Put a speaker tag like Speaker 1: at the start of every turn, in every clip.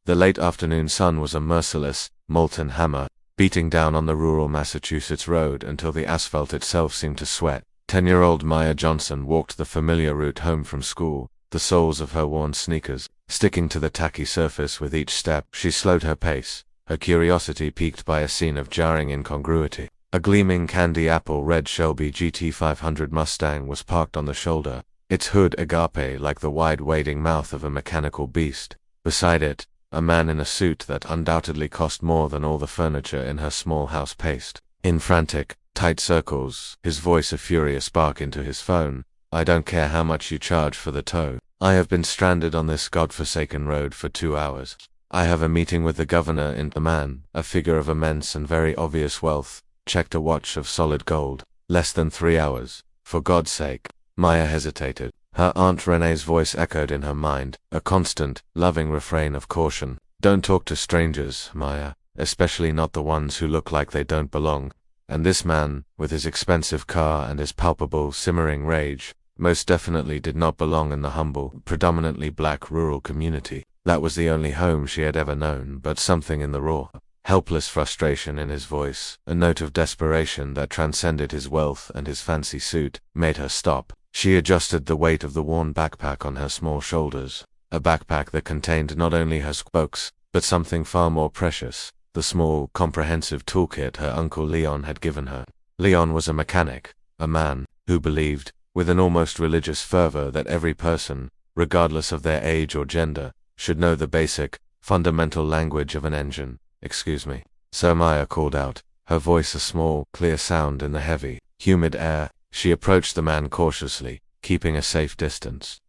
Speaker 1: The late afternoon sun was a merciless, molten hammer, beating down on the rural Massachusetts road until the asphalt itself seemed to sweat. 10-year-old Maya Johnson walked the familiar route home from school, the soles of her worn sneakers sticking to the tacky surface with each step. She slowed her pace, her curiosity piqued by a scene of jarring incongruity. A gleaming candy apple red Shelby GT500 Mustang was parked on the shoulder, its hood agape like the wide wading mouth of a mechanical beast. Beside it, a man in a suit that undoubtedly cost more than all the furniture in her small house paced. In frantic, tight circles, his voice a furious bark into his phone. "I don't care how much you charge for the tow. I have been stranded on this godforsaken road for 2 hours. I have a meeting with the governor." The man, a figure of immense and very obvious wealth, checked a watch of solid gold. "Less than 3 hours. For God's sake." Maya hesitated. Her Aunt Renee's voice echoed in her mind, a constant, loving refrain of caution. "Don't talk to strangers, Maya, especially not the ones who look like they don't belong." And this man, with his expensive car and his palpable, simmering rage, most definitely did not belong in the humble, predominantly black rural community. That was the only home she had ever known, but something in the raw, helpless frustration in his voice, a note of desperation that transcended his wealth and his fancy suit, made her stop. She adjusted the weight of the worn backpack on her small shoulders, a backpack that contained not only her spokes, but something far more precious, the small, comprehensive toolkit her Uncle Leon had given her. Leon was a mechanic, a man who believed, with an almost religious fervor, that every person, regardless of their age or gender, should know the basic, fundamental language of an engine. "Excuse me." Sir Maya called out, her voice a small, clear sound in the heavy, humid air. She approached the man cautiously, keeping a safe distance.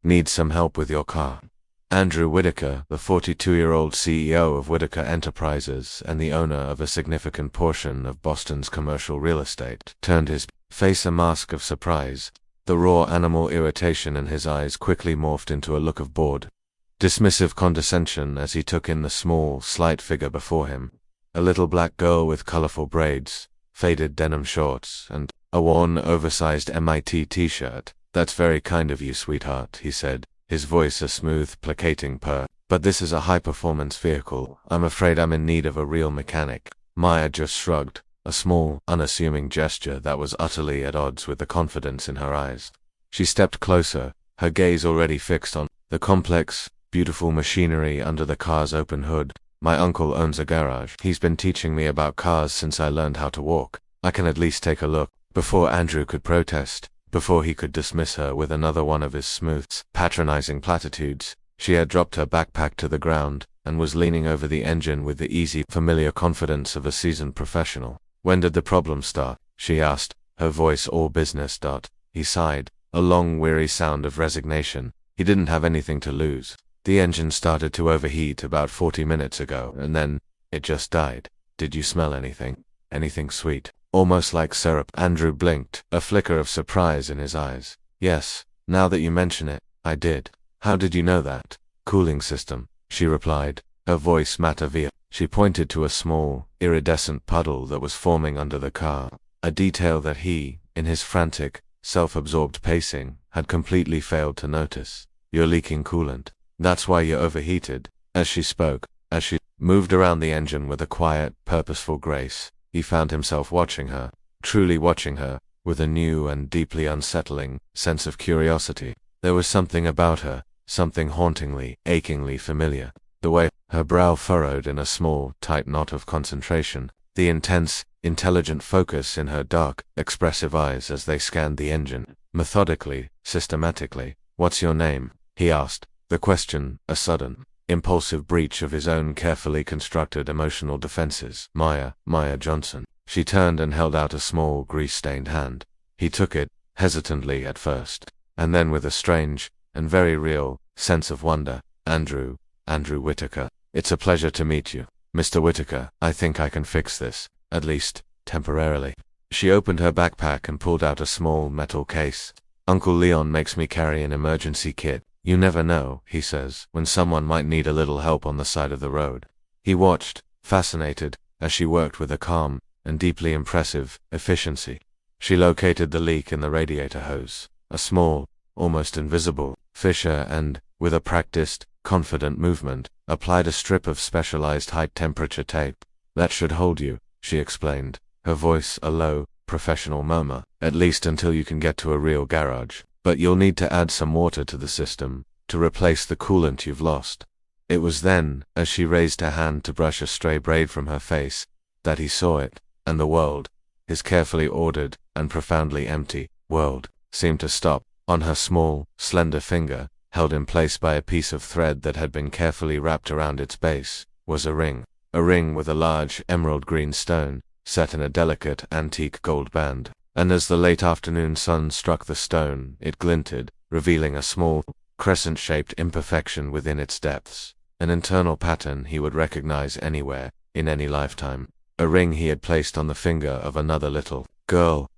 Speaker 1: "Need some help with your car?" Andrew Whitaker, the 42-year-old CEO of Whitaker Enterprises and the owner of a significant portion of Boston's commercial real estate, turned his face a mask of surprise. The raw animal irritation in his eyes quickly morphed into a look of bored, dismissive condescension as he took in the small, slight figure before him. A little black girl with colorful braids, faded denim shorts, and a worn, oversized MIT t-shirt. "That's very kind of you, sweetheart," he said, his voice a smooth, placating purr. "But this is a high-performance vehicle. I'm afraid I'm in need of a real mechanic." Maya just shrugged, a small, unassuming gesture that was utterly at odds with the confidence in her eyes. She stepped closer, her gaze already fixed on the complex, beautiful machinery under the car's open hood. "My uncle owns a garage. He's been teaching me about cars since I learned how to walk. I can at least take a look." Before Andrew could protest, before he could dismiss her with another one of his smooth, patronizing platitudes, she had dropped her backpack to the ground and was leaning over the engine with the easy, familiar confidence of a seasoned professional. "When did the problem start?" she asked, her voice all business. He sighed, a long, weary sound of resignation. He didn't have anything to lose. "The engine started to overheat about 40 minutes ago, and then it just died." "Did you smell anything? Anything sweet? Almost like syrup?" Andrew blinked, a flicker of surprise in his eyes. "Yes, now that you mention it, I did." "How did you know that?" "Cooling system," she replied, her voice matter-via. She pointed to a small, iridescent puddle that was forming under the car, a detail that he, in his frantic, self-absorbed pacing, had completely failed to notice. "You're leaking coolant. That's why you're overheated." As she spoke, as she moved around the engine with a quiet, purposeful grace, he found himself watching her, truly watching her, with a new and deeply unsettling sense of curiosity. There was something about her, something hauntingly, achingly familiar. The way her brow furrowed in a small, tight knot of concentration, the intense, intelligent focus in her dark, expressive eyes as they scanned the engine, methodically, systematically. "What's your name?" he asked, the question a sudden, impulsive breach of his own carefully constructed emotional defenses. Maya Johnson." She turned and held out a small, grease-stained hand. He took it, hesitantly at first, and then with a strange, and very real, sense of wonder. Andrew Whitaker. "It's a pleasure to meet you, Mr. Whitaker. I think I can fix this, at least, temporarily." She opened her backpack and pulled out a small metal case. "Uncle Leon makes me carry an emergency kit. You never know," he says, "when someone might need a little help on the side of the road." He watched, fascinated, as she worked with a calm and deeply impressive efficiency. She located the leak in the radiator hose, a small, almost invisible, fissure, and, with a practiced, confident movement, applied a strip of specialized high-temperature tape. "That should hold you," she explained, her voice a low, professional murmur, "at least until you can get to a real garage. But you'll need to add some water to the system, to replace the coolant you've lost." It was then, as she raised her hand to brush a stray braid from her face, that he saw it, and the world, his carefully ordered and profoundly empty world, seemed to stop. On her small, slender finger, held in place by a piece of thread that had been carefully wrapped around its base, was a ring with a large emerald green stone, set in a delicate antique gold band. And as the late afternoon sun struck the stone, it glinted, revealing a small, crescent-shaped imperfection within its depths, an internal pattern he would recognize anywhere, in any lifetime. A ring he had placed on the finger of another little girl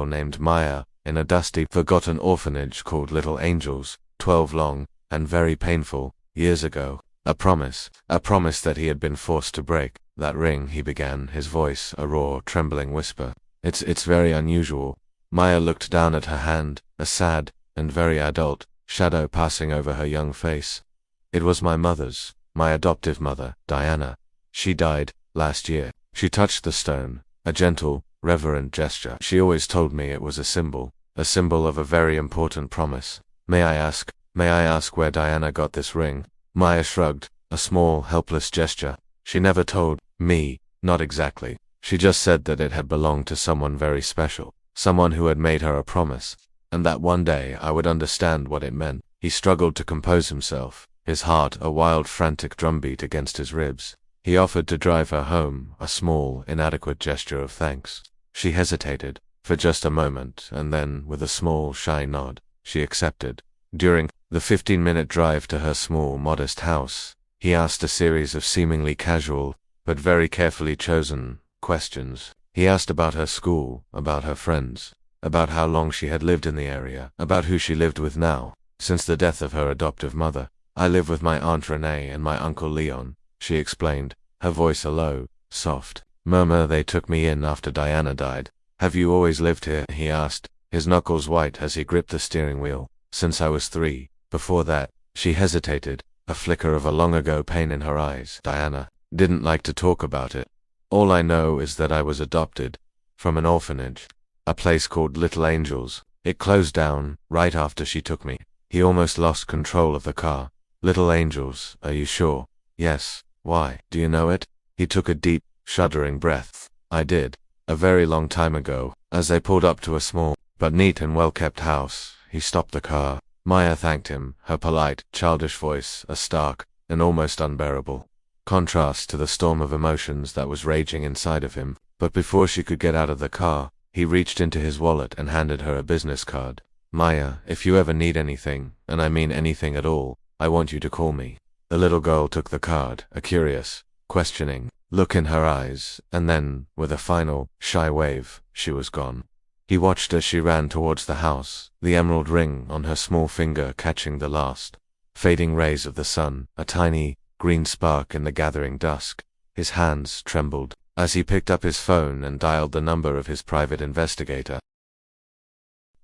Speaker 1: named Maya, in a dusty, forgotten orphanage called Little Angels, 12 long, and very painful, years ago. A promise that he had been forced to break. "That ring," he began, his voice a raw, trembling whisper. It's very unusual." Maya looked down at her hand, a sad, and very adult, shadow passing over her young face. "It was my mother's, my adoptive mother, Diana. She died last year." She touched the stone, a gentle, reverent gesture. "She always told me it was a symbol of a very important promise. May I ask where Diana got this ring?" Maya shrugged, a small, helpless gesture. "She never told me, not exactly. She just said that it had belonged to someone very special, someone who had made her a promise, and that one day I would understand what it meant." He struggled to compose himself, his heart a wild, frantic drumbeat against his ribs. He offered to drive her home, a small, inadequate gesture of thanks. She hesitated, for just a moment, and then, with a small, shy nod, she accepted. During the 15-minute drive to her small, modest house, he asked a series of seemingly casual, but very carefully chosen, questions. He asked about her school, about her friends, about how long she had lived in the area, about who she lived with now, since the death of her adoptive mother. "I live with my Aunt Renee and my Uncle Leon," she explained, her voice a low, soft murmur. "They took me in after Diana died." "Have you always lived here?" he asked, his knuckles white as he gripped the steering wheel. "Since I was 3. Before that." She hesitated, a flicker of a long-ago pain in her eyes. "Diana didn't like to talk about it. All I know is that I was adopted from an orphanage, a place called Little Angels. It closed down right after she took me." He almost lost control of the car. "Little Angels, are you sure?" "Yes. Why? Do you know it?" He took a deep, shuddering breath. "I did. A very long time ago." As they pulled up to a small, but neat and well-kept house, he stopped the car. Maya thanked him, her polite, childish voice a stark, and almost unbearable contrast to the storm of emotions that was raging inside of him. But before she could get out of the car, he reached into his wallet and handed her a business card. "Maya, if you ever need anything, and I mean anything at all, I want you to call me." The little girl took the card, a curious, questioning look in her eyes, and then, with a final, shy wave, she was gone. He watched as she ran towards the house, the emerald ring on her small finger catching the last fading rays of the sun, a tiny, green spark in the gathering dusk. His hands trembled as he picked up his phone and dialed the number of his private investigator.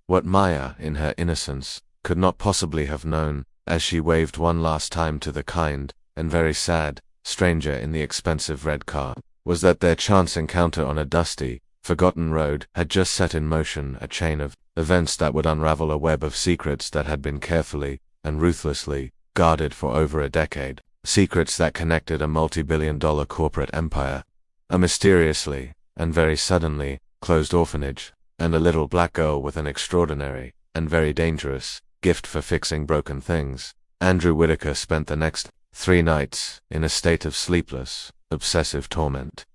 Speaker 1: What Maya, in her innocence, could not possibly have known, as she waved one last time to the kind, and very sad, stranger in the expensive red car, was that their chance encounter on a dusty, forgotten road had just set in motion a chain of events that would unravel a web of secrets that had been carefully and ruthlessly guarded for over a decade. Secrets that connected a multi-billion-dollar corporate empire, a mysteriously, and very suddenly, closed orphanage, and a little black girl with an extraordinary, and very dangerous, gift for fixing broken things. Andrew Whitaker spent the next 3 nights in a state of sleepless, obsessive torment.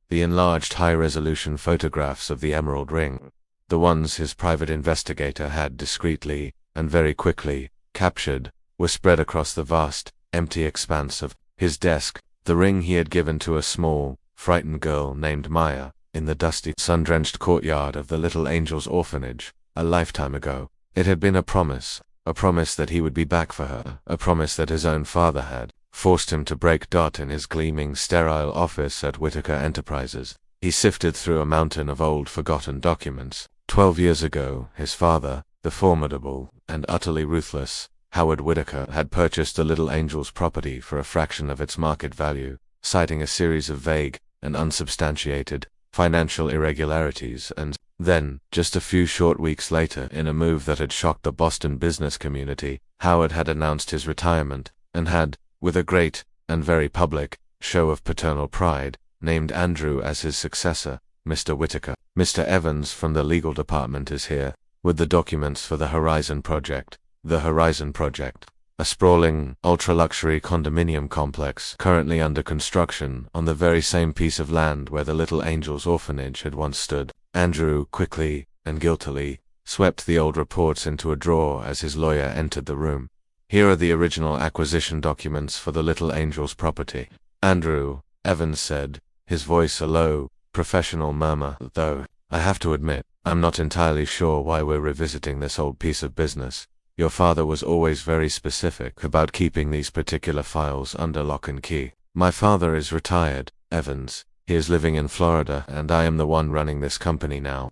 Speaker 1: The enlarged high-resolution photographs of the emerald ring, the ones his private investigator had discreetly, and very quickly, captured, were spread across the vast, empty expanse of his desk. The ring he had given to a small, frightened girl named Maya, in the dusty, sun-drenched courtyard of the Little Angels orphanage, a lifetime ago. It had been a promise that he would be back for her, a promise that his own father had forced him to break. In his gleaming, sterile office at Whitaker Enterprises, he sifted through a mountain of old, forgotten documents. 12 years ago, his father, the formidable and utterly ruthless Howard Whitaker had purchased the Little Angels property for a fraction of its market value, citing a series of vague and unsubstantiated financial irregularities, and then, just a few short weeks later, in a move that had shocked the Boston business community, Howard had announced his retirement, and had, with a great and very public show of paternal pride, named Andrew as his successor, Mr. Whitaker. Mr. Evans from the legal department is here, with the documents for the Horizon Project. The Horizon Project, a sprawling, ultra-luxury condominium complex currently under construction on the very same piece of land where the Little Angels Orphanage had once stood. Andrew quickly and guiltily swept the old reports into a drawer as his lawyer entered the room. Here are the original acquisition documents for the Little Angels property. Andrew, Evans said, his voice a low, professional murmur, though, I have to admit, I'm not entirely sure why we're revisiting this old piece of business. Your father was always very specific about keeping these particular files under lock and key. My father is retired, Evans. He is living in Florida, and I am the one running this company now.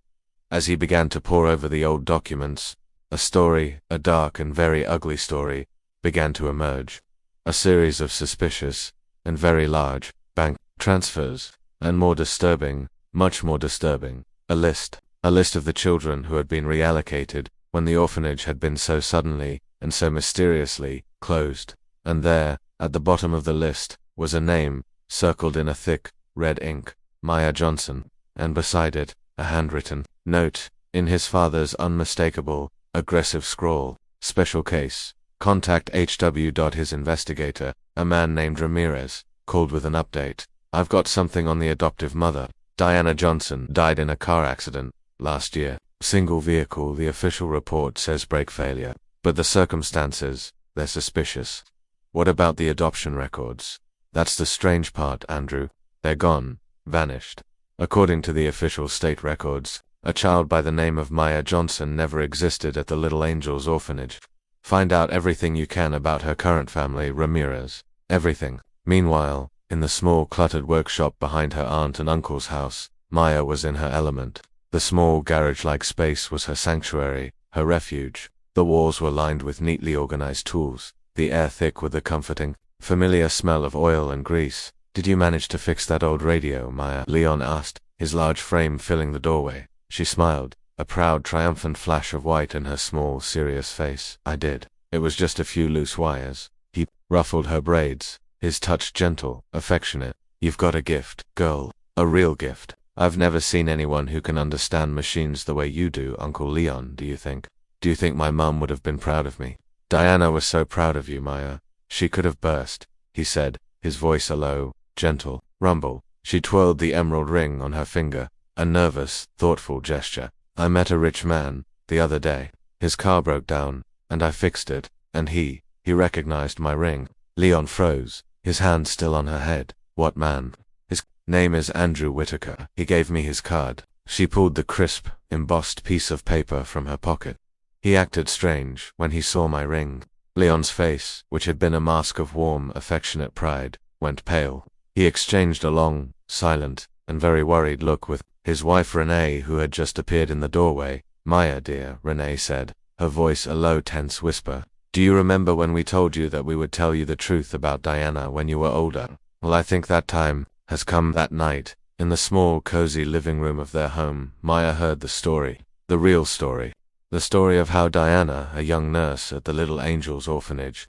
Speaker 1: As he began to pore over the old documents, a story, a dark and very ugly story, began to emerge. A series of suspicious and very large bank transfers, and more disturbing, much more disturbing, a list of the children who had been reallocated when the orphanage had been so suddenly and so mysteriously closed. And there, at the bottom of the list, was a name, circled in a thick, red ink, Maya Johnson, and beside it, a handwritten note, in his father's unmistakable, aggressive scrawl, special case, contact HW. His investigator, a man named Ramirez, called with an update. I've got something on the adoptive mother. Diana Johnson died in a car accident last year. Single vehicle, the official report says brake failure. But the circumstances, they're suspicious. What about the adoption records? That's the strange part, Andrew. They're gone, vanished. According to the official state records, a child by the name of Maya Johnson never existed at the Little Angels Orphanage. Find out everything you can about her current family, Ramirez. Everything. Meanwhile, in the small cluttered workshop behind her aunt and uncle's house, Maya was in her element. The small garage-like space was her sanctuary, her refuge. The walls were lined with neatly organized tools, the air thick with the comforting, familiar smell of oil and grease. Did you manage to fix that old radio, Maya? Leon asked, his large frame filling the doorway. She smiled, a proud, triumphant flash of white in her small, serious face. I did. It was just a few loose wires. He ruffled her braids, his touch gentle, affectionate. You've got a gift, girl. A real gift. I've never seen anyone who can understand machines the way you do, Uncle Leon, do you think? Do you think my mum would have been proud of me? Diana was so proud of you, Maya. She could have burst, he said, his voice a low, gentle rumble. She twirled the emerald ring on her finger, a nervous, thoughtful gesture. I met a rich man, the other day. His car broke down, and I fixed it, and he recognized my ring. Leon froze, his hand still on her head. What man? His name is Andrew Whitaker. He gave me his card. She pulled the crisp, embossed piece of paper from her pocket. He acted strange when he saw my ring. Leon's face, which had been a mask of warm, affectionate pride, went pale. He exchanged a long, silent, and very worried look with his wife Renee, who had just appeared in the doorway. Maya, dear, Renee said, her voice a low, tense whisper. Do you remember when we told you that we would tell you the truth about Diana when you were older? Well, I think that time has come. That night, in the small, cozy living room of their home, Maya heard the story, the real story. The story of how Diana, a young nurse at the Little Angels Orphanage,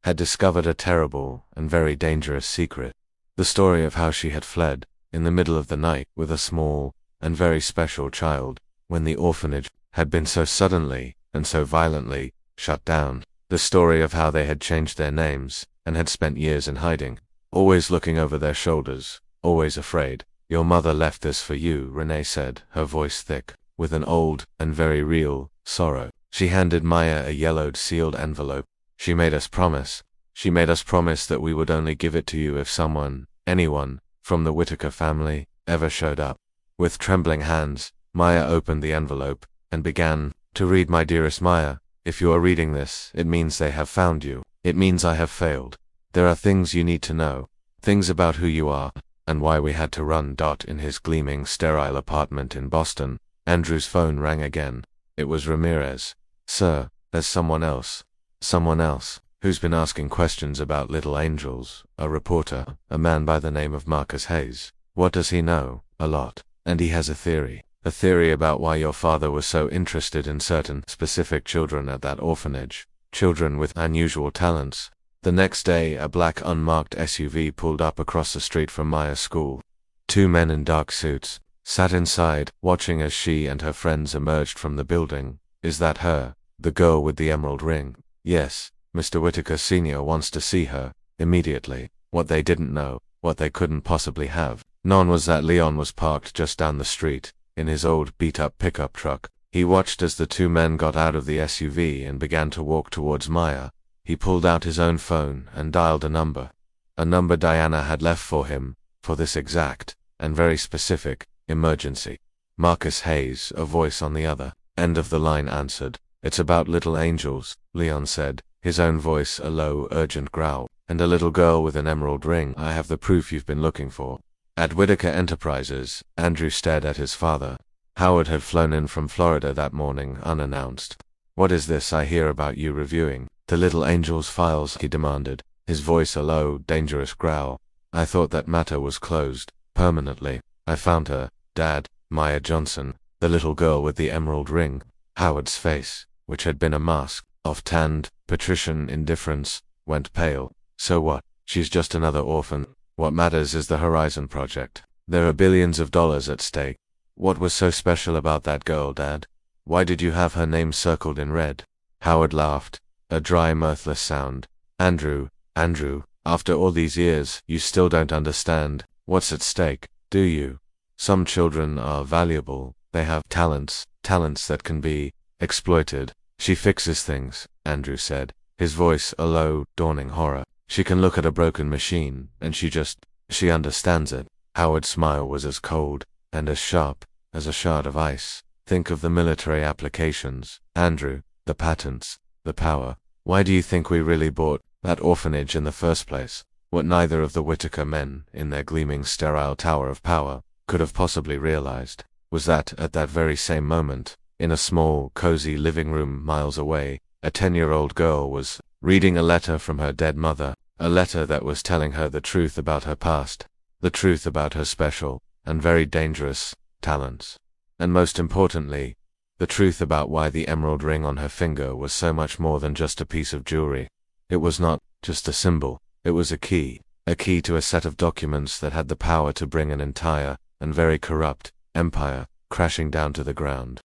Speaker 1: had discovered a terrible and very dangerous secret. The story of how she had fled, in the middle of the night, with a small and very special child, when the orphanage had been so suddenly and so violently shut down. The story of how they had changed their names and had spent years in hiding, always looking over their shoulders, always afraid. Your mother left this for you, Renee said, her voice thick, with an old and very real sorrow. She handed Maya a yellowed sealed envelope. She made us promise that we would only give it to you if someone, anyone, from the Whitaker family, ever showed up. With trembling hands, Maya opened the envelope and began to read. My dearest Maya, if you are reading this, it means they have found you. It means I have failed. There are things you need to know, things about who you are, and why we had to run. In his gleaming, sterile apartment in Boston, Andrew's phone rang again. It was Ramirez. Sir, there's someone else. Someone else, who's been asking questions about little angels, a reporter, a man by the name of Marcus Hayes. What does he know? A lot. And he has a theory. A theory about why your father was so interested in certain specific children at that orphanage. Children with unusual talents. The next day, a black unmarked SUV pulled up across the street from Maya's school. 2 men in dark suits sat inside, watching as she and her friends emerged from the building. Is that her? The girl with the emerald ring? Yes, Mr. Whitaker Sr. wants to see her, immediately. What they didn't know, what they couldn't possibly have known was that Leon was parked just down the street, in his old beat-up pickup truck. He watched as the 2 men got out of the SUV and began to walk towards Maya. He pulled out his own phone and dialed a number. A number Diana had left for him, for this exact, and very specific, emergency. Marcus Hayes, a voice on the other end of the line, answered. It's about little angels, Leon said, his own voice a low, urgent growl. And a little girl with an emerald ring. I have the proof you've been looking for. At Whitaker Enterprises, Andrew stared at his father. Howard had flown in from Florida that morning, unannounced. What is this I hear about you reviewing? The little angel's files, he demanded, his voice a low, dangerous growl. I thought that matter was closed, permanently. I found her, Dad, Maya Johnson, the little girl with the emerald ring. Howard's face, which had been a mask of tanned, patrician indifference, went pale. So what? She's just another orphan. What matters is the Horizon Project. There are billions of dollars at stake. What was so special about that girl, Dad? Why did you have her name circled in red? Howard laughed, a dry, mirthless sound. Andrew, after all these years, you still don't understand what's at stake, do you? Some children are valuable. They have talents that can be exploited. She fixes things, Andrew said, his voice a low, dawning horror. She can look at a broken machine, and she understands it. Howard's smile was as cold and as sharp as a shard of ice. Think of the military applications, Andrew, the patents, the power. Why do you think we really bought that orphanage in the first place? What neither of the Whitaker men, in their gleaming sterile tower of power, could have possibly realized, was that at that very same moment, in a small, cozy living room miles away, a 10-year-old girl was reading a letter from her dead mother, a letter that was telling her the truth about her past, the truth about her special, and very dangerous, talents. And most importantly, the truth about why the emerald ring on her finger was so much more than just a piece of jewelry. It was not just a symbol, it was a key to a set of documents that had the power to bring an entire, and very corrupt, empire crashing down to the ground.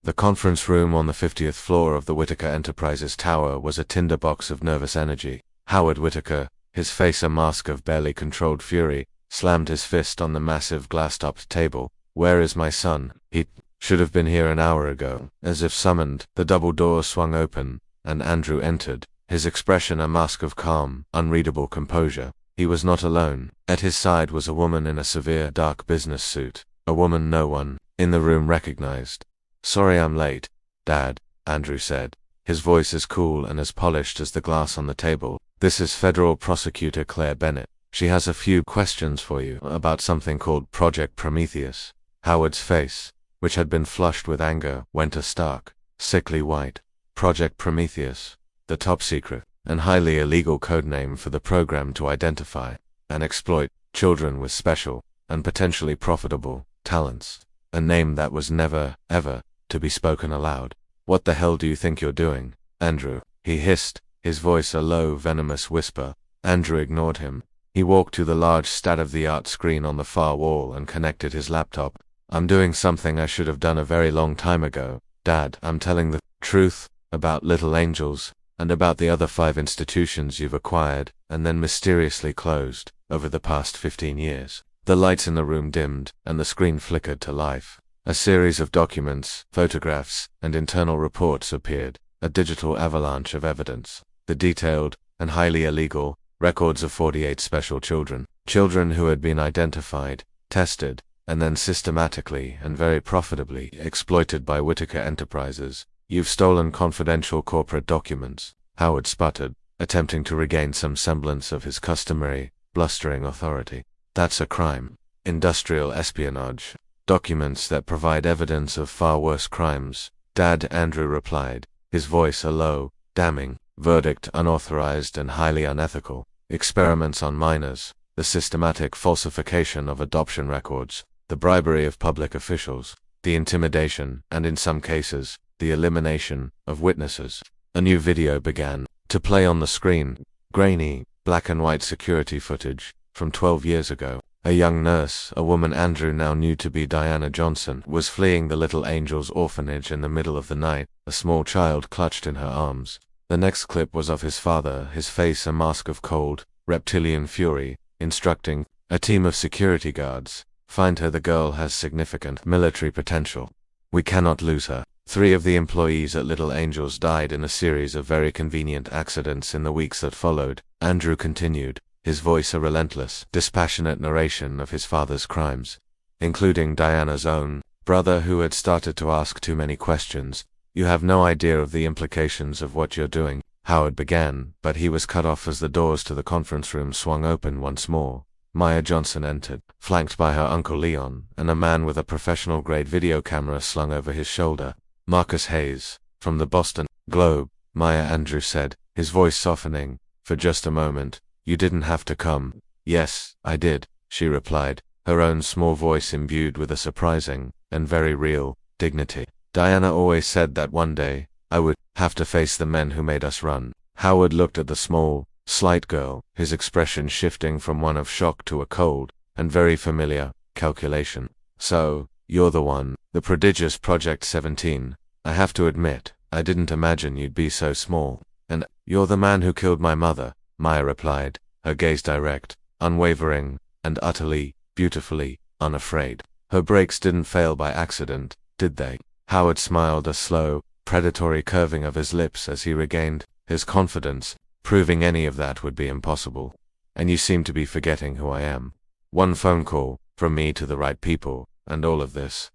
Speaker 1: The conference room on the 50th floor of the Whitaker Enterprises tower was a tinderbox of nervous energy. Howard Whitaker, his face a mask of barely controlled fury, slammed his fist on the massive glass-topped table. Where is my son? He should have been here an hour ago. As if summoned, the double door swung open, and Andrew entered, his expression a mask of calm, unreadable composure. He was not alone. At his side was a woman in a severe, dark business suit, a woman no one in the room recognized. Sorry I'm late, Dad, Andrew said, his voice as cool and as polished as the glass on the table. This is Federal Prosecutor Claire Bennett. She has a few questions for you about something called Project Prometheus. Howard's face, which had been flushed with anger, went a stark, sickly white. Project Prometheus, the top secret and highly illegal codename for the program to identify and exploit children with special and potentially profitable talents. A name that was never, ever, to be spoken aloud. What the hell do you think you're doing, Andrew? He hissed, his voice a low, venomous whisper. Andrew ignored him. He walked to the large state-of-the-art screen on the far wall and connected his laptop. I'm doing something I should have done a very long time ago, Dad. I'm telling the truth about little angels, and about the other 5 institutions you've acquired, and then mysteriously closed, over the past 15 years. The lights in the room dimmed, and the screen flickered to life. A series of documents, photographs, and internal reports appeared, a digital avalanche of evidence. The detailed, and highly illegal, records of 48 special children who had been identified, tested, and then systematically and very profitably exploited by Whitaker Enterprises. You've stolen confidential corporate documents, Howard sputtered, attempting to regain some semblance of his customary, blustering authority. That's a crime. Industrial espionage. Documents that provide evidence of far worse crimes, Dad, Andrew replied, his voice a low, damning. Verdict: unauthorized and highly unethical. Experiments on minors, the systematic falsification of adoption records, the bribery of public officials, the intimidation, and in some cases, the elimination of witnesses. A new video began to play on the screen. Grainy, black and white security footage from 12 years ago. A young nurse, a woman Andrew now knew to be Diana Johnson, was fleeing the Little Angels orphanage in the middle of the night, a small child clutched in her arms. The next clip was of his father, his face a mask of cold, reptilian fury, instructing a team of security guards, "Find her, the girl has significant military potential. We cannot lose her." 3 of the employees at Little Angels died in a series of very convenient accidents in the weeks that followed. Andrew continued, his voice a relentless, dispassionate narration of his father's crimes, including Diana's own brother, who had started to ask too many questions. "You have no idea of the implications of what you're doing," Howard began, but he was cut off as the doors to the conference room swung open once more. Maya Johnson entered, flanked by her Uncle Leon, and a man with a professional-grade video camera slung over his shoulder. "Marcus Hayes, from the Boston Globe," Maya Andrew said, his voice softening. "For just a moment, you didn't have to come." "Yes, I did," she replied, her own small voice imbued with a surprising, and very real, dignity. "Diana always said that one day, I would have to face the men who made us run." Howard looked at the small, slight girl, his expression shifting from one of shock to a cold, and very familiar, calculation. "So, you're the one, the prodigious Project 17. I have to admit, I didn't imagine you'd be so small." "And you're the man who killed my mother," Maya replied, her gaze direct, unwavering, and utterly, beautifully, unafraid. "Her brakes didn't fail by accident, did they?" Howard smiled, a slow, predatory curving of his lips as he regained his confidence, proving any of that would be impossible. "And you seem to be forgetting who I am. One phone call, from me to the right people, and all of this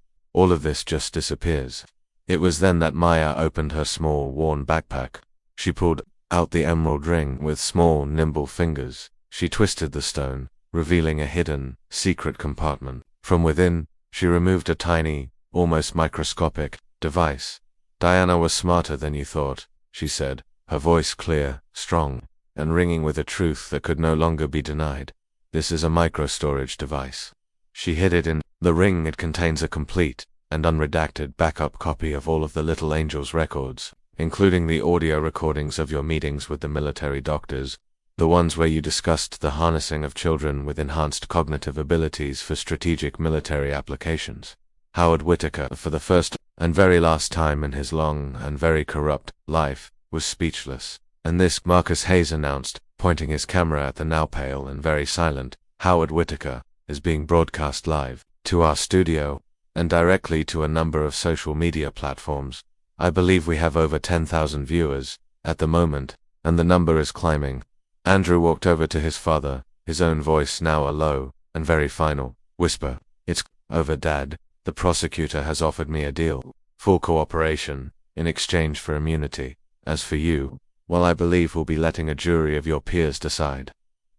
Speaker 1: just disappears." It was then that Maya opened her small, worn backpack. She pulled out the emerald ring with small, nimble fingers. She twisted the stone, revealing a hidden, secret compartment. From within, she removed a tiny, almost microscopic, device. "Diana was smarter than you thought," she said, her voice clear, strong, and ringing with a truth that could no longer be denied. "This is a micro-storage device." She hid it in the ring. It contains a complete and unredacted backup copy of all of the Little Angels records, including the audio recordings of your meetings with the military doctors, the ones where you discussed the harnessing of children with enhanced cognitive abilities for strategic military applications. Howard Whitaker, for the first and very last time in his long and very corrupt life, was speechless. "And this," Marcus Hayes announced, pointing his camera at the now pale and very silent Howard Whitaker, "is being broadcast live to our studio and directly to a number of social media platforms. I believe we have over 10,000 viewers at the moment, and the number is climbing." Andrew walked over to his father, his own voice now a low and very final whisper. "It's over, Dad. The prosecutor has offered me a deal, full cooperation, in exchange for immunity. As for you, well, I believe we'll be letting a jury of your peers decide."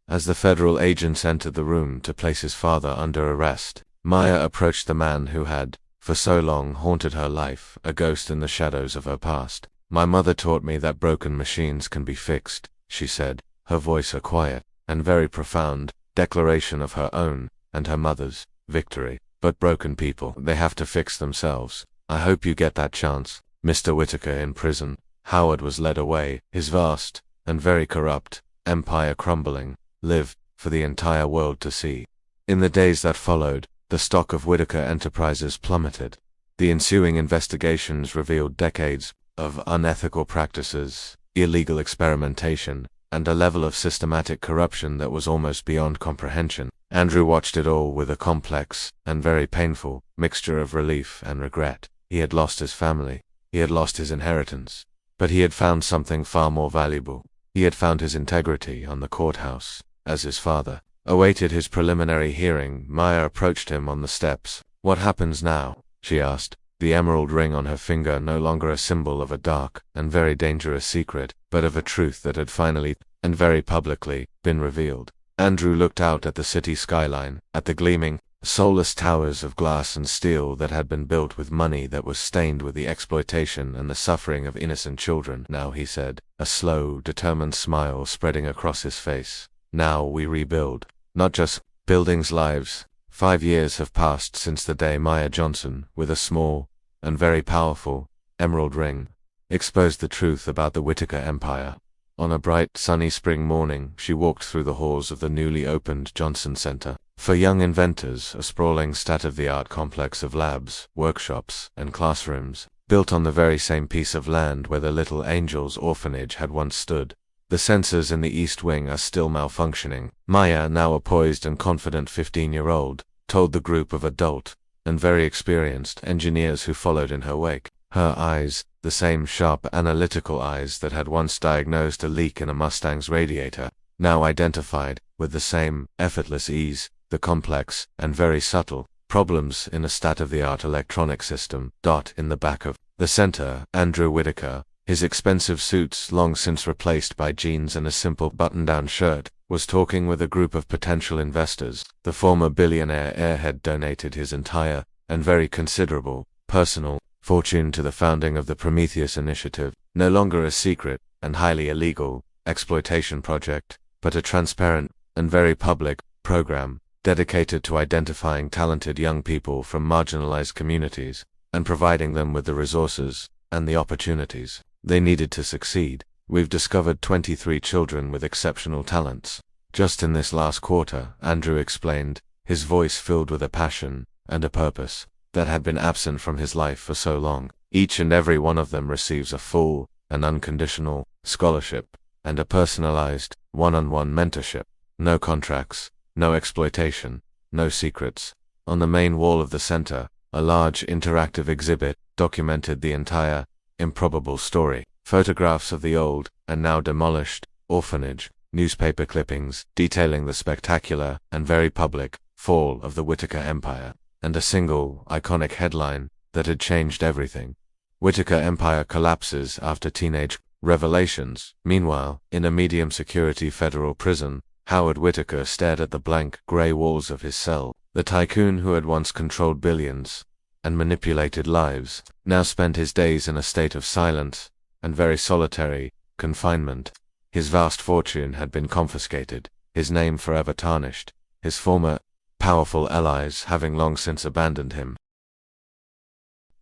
Speaker 1: As the federal agents entered the room to place his father under arrest, Maya approached the man who had, for so long, haunted her life, a ghost in the shadows of her past. "My mother taught me that broken machines can be fixed," she said, her voice a quiet and very profound declaration of her own and her mother's victory. "But broken people, they have to fix themselves. I hope you get that chance, Mr. Whitaker." In prison, Howard was led away, his vast and very corrupt empire crumbling, live for the entire world to see. In the days that followed, the stock of Whitaker Enterprises plummeted. The ensuing investigations revealed decades of unethical practices, illegal experimentation, and a level of systematic corruption that was almost beyond comprehension. Andrew watched it all with a complex and very painful mixture of relief and regret. He had lost his family, he had lost his inheritance, but he had found something far more valuable. He had found his integrity on the courthouse. As his father awaited his preliminary hearing, Maya approached him on the steps. "What happens now?" she asked, the emerald ring on her finger no longer a symbol of a dark and very dangerous secret, but of a truth that had finally, and very publicly, been revealed. Andrew looked out at the city skyline, at the gleaming soulless towers of glass and steel that had been built with money that was stained with the exploitation and the suffering of innocent children. Now, he said, a slow, determined smile spreading across his face. Now we rebuild. Not just buildings, lives. 5 years have passed since the day Maya Johnson, with a small and very powerful emerald ring, exposed the truth about the Whitaker empire. On a bright, sunny spring morning, she walked through the halls of the newly opened Johnson Center for Young Inventors, a sprawling state-of-the-art complex of labs, workshops, and classrooms, built on the very same piece of land where the Little Angels Orphanage had once stood. The sensors in the East Wing are still malfunctioning. Maya, now a poised and confident 15-year-old, told the group of adult and very experienced engineers who followed in her wake. Her eyes, the same sharp, analytical eyes that had once diagnosed a leak in a Mustang's radiator, now identified, with the same effortless ease, the complex and very subtle problems in a state-of-the-art electronic system. In the back of the center, Andrew Whitaker, his expensive suits long since replaced by jeans and a simple button-down shirt, was talking with a group of potential investors. The former billionaire airhead donated his entire, and very considerable, personal fortune to the founding of the Prometheus Initiative, no longer a secret and highly illegal exploitation project, but a transparent and very public program dedicated to identifying talented young people from marginalized communities and providing them with the resources and the opportunities they needed to succeed. We've discovered 23 children with exceptional talents. Just in this last quarter, Andrew explained, his voice filled with a passion and a purpose that had been absent from his life for so long. Each and every one of them receives a full and unconditional scholarship and a personalized, one-on-one mentorship. No contracts, no exploitation, no secrets. On the main wall of the center, a large interactive exhibit documented the entire improbable story. Photographs of the old, and now demolished, orphanage, newspaper clippings detailing the spectacular and very public fall of the Whitaker empire, and a single, iconic headline that had changed everything. Whitaker empire collapses after teenage revelations. Meanwhile, in a medium-security federal prison, Howard Whitaker stared at the blank, gray walls of his cell. The tycoon who had once controlled billions and manipulated lives now spent his days in a state of silence and very solitary confinement. His vast fortune had been confiscated, his name forever tarnished, his former powerful allies having long since abandoned him.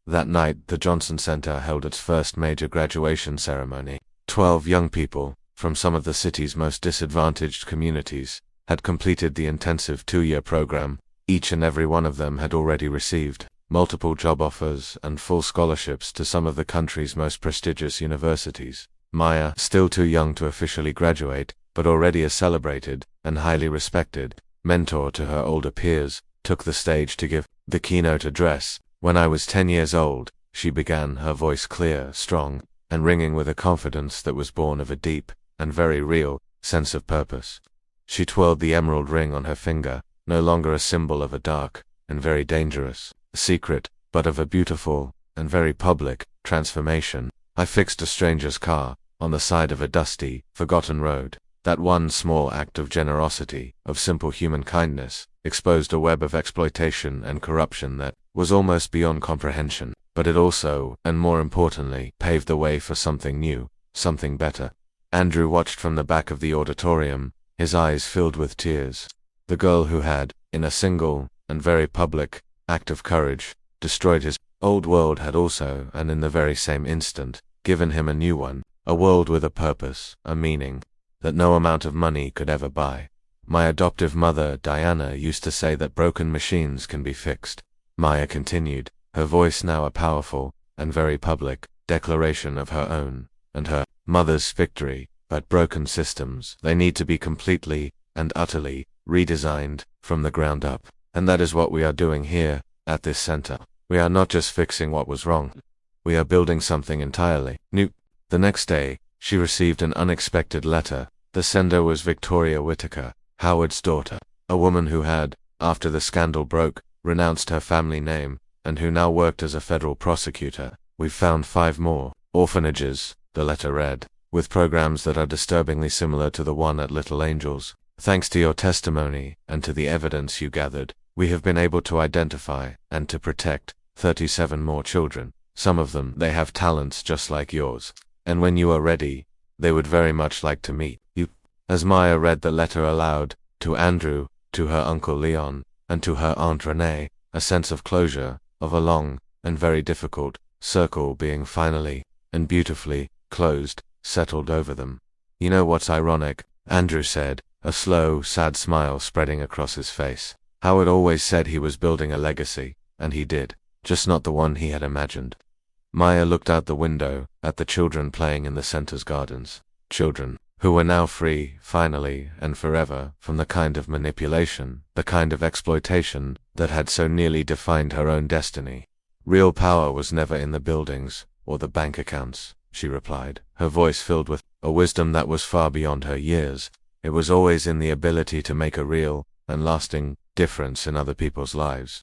Speaker 1: That night, the Johnson Center held its first major graduation ceremony. 12 young people, from some of the city's most disadvantaged communities, had completed the intensive 2-year program. Each and every one of them had already received multiple job offers and full scholarships to some of the country's most prestigious universities. Maya, still too young to officially graduate, but already a celebrated and highly respected mentor to her older peers, took the stage to give the keynote address. When I was 10 years old, she began, her voice clear, strong, and ringing with a confidence that was born of a deep and very real sense of purpose. She twirled the emerald ring on her finger, no longer a symbol of a dark and very dangerous secret, but of a beautiful and very public transformation. I fixed a stranger's car on the side of a dusty, forgotten road. That one small act of generosity, of simple human kindness, exposed a web of exploitation and corruption that was almost beyond comprehension, but it also, and more importantly, paved the way for something new, something better. Andrew watched from the back of the auditorium, his eyes filled with tears. The girl who had, in a single and very public act of courage, destroyed his old world had also, and in the very same instant, given him a new one, a world with a purpose, a meaning, that no amount of money could ever buy. My adoptive mother, Diana, used to say that broken machines can be fixed. Maya continued, her voice now a powerful and very public declaration of her own and her mother's victory. But broken systems, they need to be completely and utterly redesigned from the ground up. And that is what we are doing here, at this center. We are not just fixing what was wrong. We are building something entirely new. The next day, she received an unexpected letter. The sender was Victoria Whitaker, Howard's daughter, a woman who had, after the scandal broke, renounced her family name, and who now worked as a federal prosecutor. We've found 5 more orphanages, the letter read, with programs that are disturbingly similar to the one at Little Angels. Thanks to your testimony, and to the evidence you gathered, We have been able to identify, and to protect, 37 more children. Some of them, they have talents just like yours. And when you are ready, they would very much like to meet you. As Maya read the letter aloud, to Andrew, to her Uncle Leon, and to her Aunt Renee, a sense of closure, of a long, and very difficult, circle being finally, and beautifully, closed, settled over them. You know what's ironic? Andrew said, a slow, sad smile spreading across his face. Howard always said he was building a legacy, and he did, just not the one he had imagined. Maya looked out the window, at the children playing in the center's gardens. Children, who were now free, finally, and forever, from the kind of manipulation, the kind of exploitation, that had so nearly defined her own destiny. Real power was never in the buildings, or the bank accounts, she replied, her voice filled with a wisdom that was far beyond her years. It was always in the ability to make a real, and lasting, difference in other people's lives.